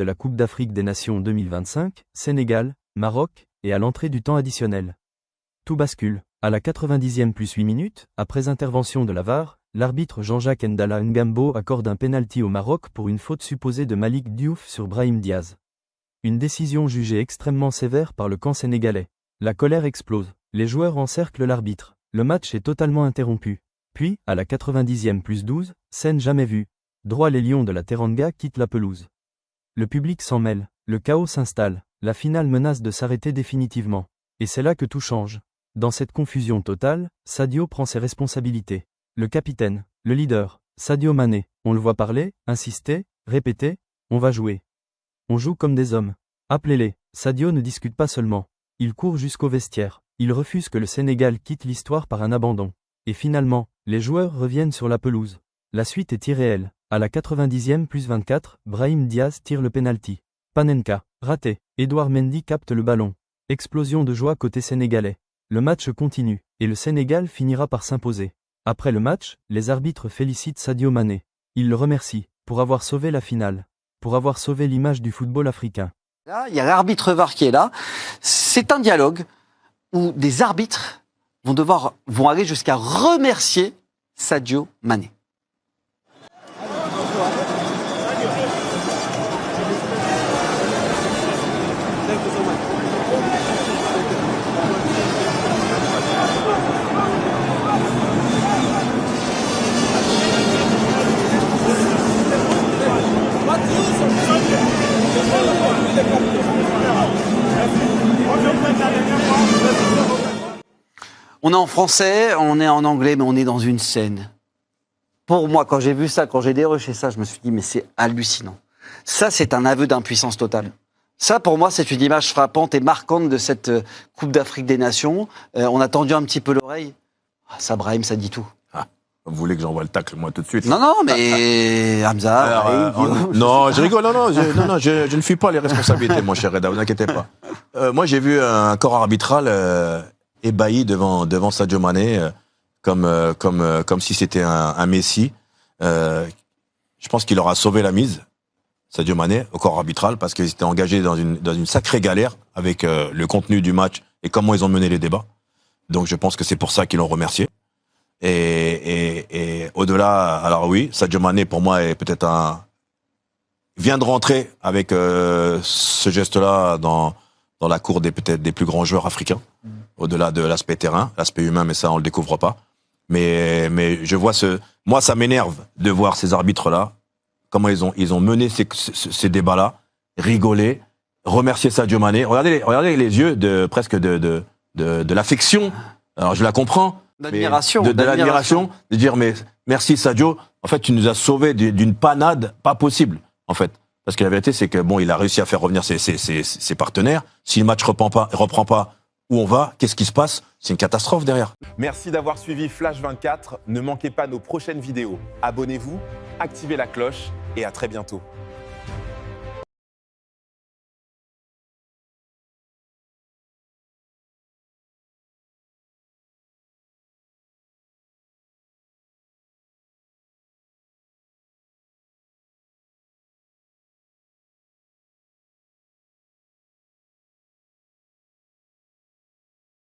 de la Coupe d'Afrique des Nations 2025, Sénégal, Maroc, et à l'entrée du temps additionnel. Tout bascule. À la 90e plus 8 minutes, après intervention de la VAR, l'arbitre Jean-Jacques Ndala Ngambo accorde un pénalty au Maroc pour une faute supposée de Malick Diouf sur Brahim Diaz. Une décision jugée extrêmement sévère par le camp sénégalais. La colère explose. Les joueurs encerclent l'arbitre. Le match est totalement interrompu. Puis, à la 90e plus 12, scène jamais vue. Droit les Lions de la Teranga quittent la pelouse. Le public s'en mêle. Le chaos s'installe. La finale menace de s'arrêter définitivement. Et c'est là que tout change. Dans cette confusion totale, Sadio prend ses responsabilités. Le capitaine, le leader, Sadio Mané, on le voit parler, insister, répéter, on va jouer. On joue comme des hommes. Appelez-les. Sadio ne discute pas seulement. Il court jusqu'au vestiaire. Il refuse que le Sénégal quitte l'histoire par un abandon. Et finalement, les joueurs reviennent sur la pelouse. La suite est irréelle. À la 90e plus 24, Brahim Diaz tire le penalty. Panenka, raté. Edouard Mendy capte le ballon. Explosion de joie côté sénégalais. Le match continue, et le Sénégal finira par s'imposer. Après le match, les arbitres félicitent Sadio Mané. Ils le remercient pour avoir sauvé la finale, pour avoir sauvé l'image du football africain. Là, il y a l'arbitre VAR qui est là. C'est un dialogue où des arbitres vont aller jusqu'à remercier Sadio Mané. On est en français, on est en anglais, mais on est dans une scène. Pour moi, quand j'ai vu ça, quand j'ai déroché ça, je me suis dit, mais c'est hallucinant. Ça, c'est un aveu d'impuissance totale. Ça, pour moi, c'est une image frappante et marquante de cette Coupe d'Afrique des Nations. On a tendu un petit peu l'oreille. Ça, Brahim, ça dit tout. Vous voulez que j'envoie le tacle, moi, tout de suite? Non, mais Hamza... non, je rigole, je ne fuis pas les responsabilités, mon cher Reda, vous inquiétez pas. Moi, j'ai vu un corps arbitral ébahi devant Sadio Mané, comme si c'était un Messi. Je pense qu'il aura sauvé la mise, Sadio Mané, au corps arbitral, parce qu'ils étaient engagés dans une sacrée galère avec le contenu du match et comment ils ont mené les débats. Donc, je pense que c'est pour ça qu'ils l'ont remercié. Et au-delà, alors oui, Sadio Mané pour moi est peut-être vient de rentrer avec ce geste-là dans la cour peut-être des plus grands joueurs africains. Au-delà de l'aspect terrain, l'aspect humain, mais ça on le découvre pas. Mais je vois moi ça m'énerve de voir ces arbitres-là, comment ils ont mené ces débats-là, rigoler, remercier Sadio Mané. Regardez les yeux presque de l'affection. Alors je la comprends. D'admiration. De l'admiration, de dire mais merci Sadio, en fait tu nous as sauvés d'une panade pas possible, en fait. Parce que la vérité c'est que bon, il a réussi à faire revenir ses partenaires. Si le match reprend pas, où on va, qu'est-ce qui se passe? C'est une catastrophe derrière. Merci d'avoir suivi Flash 24. Ne manquez pas nos prochaines vidéos. Abonnez-vous, activez la cloche et à très bientôt.